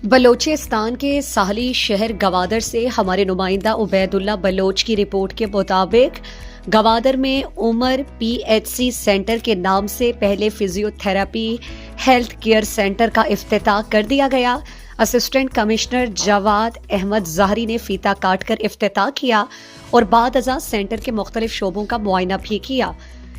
बलोचिस्तान के साहली शहर गवादर से हमारे नुमाइंदा उबैदुल्ला बलोच की रिपोर्ट के मुताबिक गवादर में उमर पीएचसी सेंटर के नाम से पहले फिजियोथेरेपी हेल्थ केयर सेंटर का इफ्तिताह कर दिया गया। असिस्टेंट कमिश्नर जवाद अहमद ज़ाहरी ने फीता काटकर इफ्तिताह किया और बाद अज़ा सेंटर के मुख्तलिफ शोबों का मुआयना भी किया।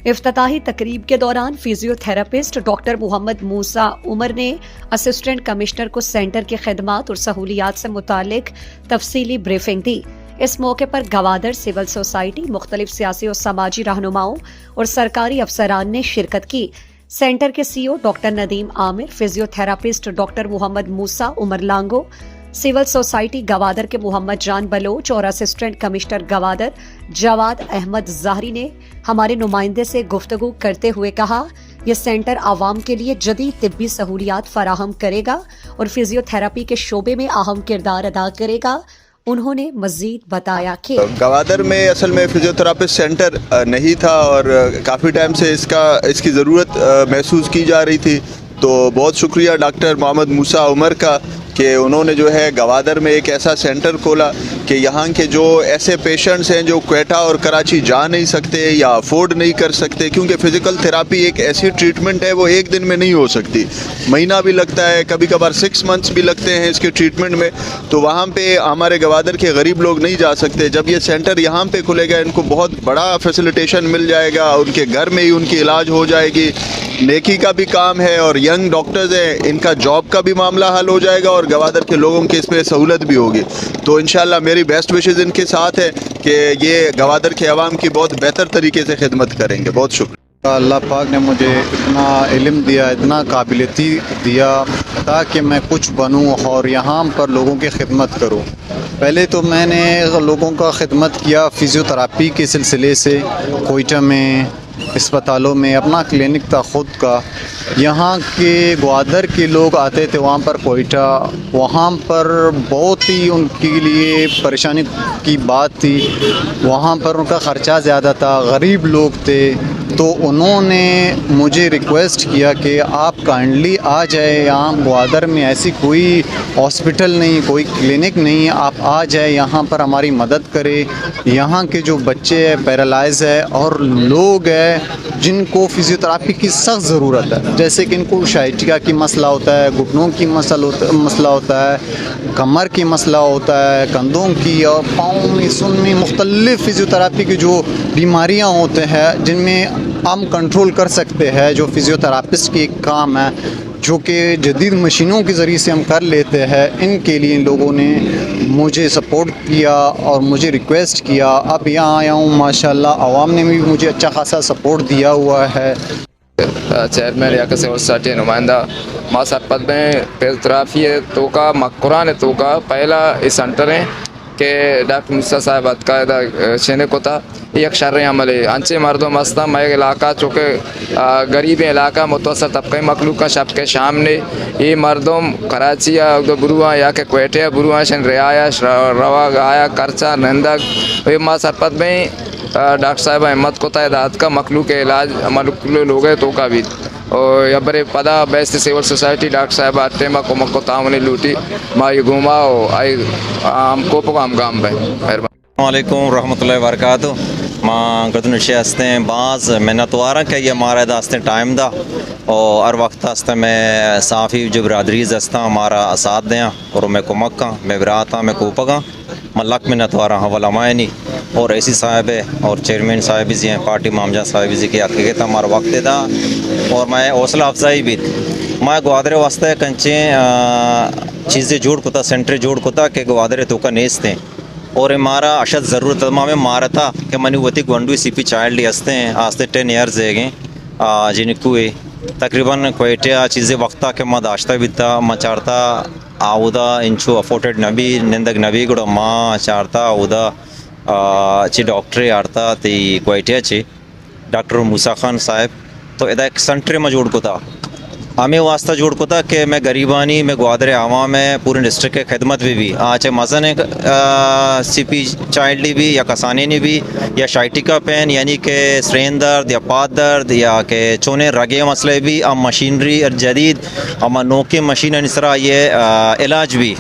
इफ्तिताही तकरीब के दौरान फिजियोथेरेपिस्ट डॉक्टर मोहम्मद मूसा उमर ने असिस्टेंट कमिश्नर को सेंटर की खिदमात और सहूलियात से मुतालिक तफसीली ब्रीफिंग दी। इस मौके पर गवादर सिविल सोसाइटी, मुख्तलिफ सियासी और समाजी रहनुमाओं और सरकारी अफसरान ने शिरकत की। सेंटर के CEO doctor Nadeem Aamir, physiotherapist doctor Mohammad Musa Umar Lango, civil society Gwadar के मोहम्मद जान बलोच और असिस्टेंट कमिश्नर गवादर जवाद अहमद ज़ाहरी ने हमारे नुमाइंदे से गुफ्तगू करते हुए कहा, यह सेंटर आवाम के लिए जदीद तिब्बी सहूलियात फराहम करेगा और फिजियोथेरेपी के शोबे में अहम किरदार अदा करेगा। उन्होंने मजीद बताया कि गवादर में असल में फिजियोथेरापिस्ट सेंटर नहीं था और काफ़ी टाइम से इसकी ज़रूरत महसूस की जा रही थी। तो बहुत शुक्रिया डॉक्टर मोहम्मद मूसा उमर का कि उन्होंने जो है गवादर में एक ऐसा सेंटर खोला कि यहाँ के जो ऐसे पेशेंट्स हैं जो क्वेटा और कराची जा नहीं सकते या अफोर्ड नहीं कर सकते, क्योंकि फ़िज़िकल थेरापी एक ऐसी ट्रीटमेंट है वो एक दिन में नहीं हो सकती, महीना भी लगता है, कभी कभार 6 मंथ्स भी लगते हैं इसके ट्रीटमेंट में। तो वहाँ पे हमारे गवादर के गरीब लोग नहीं जा सकते। जब ये सेंटर यहाँ पे खुलेगा इनको बहुत बड़ा फैसिलिटेशन मिल जाएगा, उनके घर में ही उनकी इलाज हो जाएगी। नेकी का भी काम है और यंग डॉक्टर्स हैं, इनका जॉब का भी मामला हल हो जाएगा और गवादर के लोगों की इसमें सहूलत भी होगी। तो इंशाल्लाह मेरी बेस्ट विशेज़ इनके साथ है कि ये गवादर के अवाम की बहुत बेहतर तरीके से खिदमत करेंगे। बहुत शुक्रिया। अल्लाह पाक ने मुझे इतना इल्म दिया, इतना काबिलियती दिया ताकि मैं कुछ बनूं और यहाँ पर लोगों की खिदमत करूं। पहले तो मैंने लोगों का खिदमत किया फिजियोथेरापी के सिलसिले से, कोयटा में अस्पतालों में अपना क्लिनिक था ख़ुद का। यहाँ के ग्वादर के लोग आते थे वहाँ पर कोयटा, वहाँ पर बहुत ही उनके लिए परेशानी की बात थी। वहाँ पर उनका ख़र्चा ज़्यादा था, गरीब लोग थे। तो उन्होंने मुझे रिक्वेस्ट किया कि आप काइंडली आ जाए, यहाँ ग्वादर में ऐसी कोई हॉस्पिटल नहीं, कोई क्लिनिक नहीं, आप आ जाए यहाँ पर हमारी मदद करें। यहाँ के जो बच्चे हैं पैरालाइज है और लोग हैं जिनको फिजियोथेरापी की सख्त ज़रूरत है, जैसे कि इनको शाइटिया की मसला होता है, घुटनों की मसला होता है, कमर की मसला होता है, कंधों की और पाँव में, सुन में मुख्तलिफ फिजियोथेरापी की जो बीमारियाँ होते हैं जिनमें हम कंट्रोल कर सकते हैं, जो फिजियोथेरापिस्ट की एक काम है, जो कि जदीद मशीनों के ज़रिए से हम कर लेते हैं। इनके लिए इन लोगों ने मुझे सपोर्ट किया और मुझे रिक्वेस्ट किया। अब यहाँ आया हूँ, माशाल्लाह आवाम ने भी मुझे अच्छा खासा सपोर्ट दिया हुआ है। चेयरमैन रियासत सिविल सोसाइटी नुमाइंदा माँ सरपत में फिजियोथेरापी तो का मकुरान तो का पहला इस सेंटर है कि डॉक्टर मूसा साहब बाकायदा छेने को था एक शर्र अमल है अंचे मर्दों मस्ता मैं इलाका चूँकि गरीब इलाका मुतवसत तबके मखलूक का शब के सामने ये मर्दों कराची या बुरुआ या के क्वेटे बुरुआ शन रियाया रवा गाया करचा नंदक ये माँ सरपत में डॉक्टर साहब अहमद को तादाद का मखलूक इलाज मखलू लोग तो का भी और या बड़े पदा बेस्ट सिविल सोसाइटी डॉक्टर साहब आते माँ को मक्को तामने लूटी माँ ये घुमाओ आई हम को पकाम गाम भाई वालेकुम रहमतुल्लाहि व बरकातहू। माँ गदनुशे हस्ते बाज़ मेहनतवारा के ये हमारा दास्ते टाइम दा और हर वक्त हस्ते में साफ़ी जो बरादरीज हस्ता हमारा साथ दें और मैं कुमक्का मैं बराता मैं कोपगा मल्लक मेहनतवारा हवलमाए नहीं और ऐसी साहब है और चेयरमैन साहब जी हैं, पार्टी मामजा साहब जी के हकीकत हमारा वक्त दा और मैं हौसला अफजाई भी मैं ग्वादरे वास्ते कंचे चीज़ें जोड़ कोता सेंटर जोड़ कोता के ग्वादरे तो का नेस्ते और हमारा अशद ज़रूरत में मारा था कि मनी वती गंडू सी पी चाइल्ड हंसते हैं आस्ते 10 ईयर्स है जिनको तकरीबन क्वेटिया चीज़ें वक्ता के मैं दाश्ता भी था मैं चारता आउदा इंचू अफोर्टेड नबी निंदक नबी गुड़ा माँ चारता आउदा ची डॉक्टर आरता ती क्वेटिया ची डॉक्टर मूसा खान साहब तो इधर एक सेंटर में जोड़ को था ہمیں واسطہ جوڑ کو تھا کہ میں غریبانی میں گوادر عوام میں پورے ڈسٹرکٹ کے خدمت بھی آج مزن سی پی چائلڈ بھی یا کسانی بھی یا شائٹی کا پین یعنی کہ سرین درد یا پات درد یا کہ چونے رگے مسئلے بھی ام مشینری جدید اما نوکے مشین اس طرح یہ علاج بھی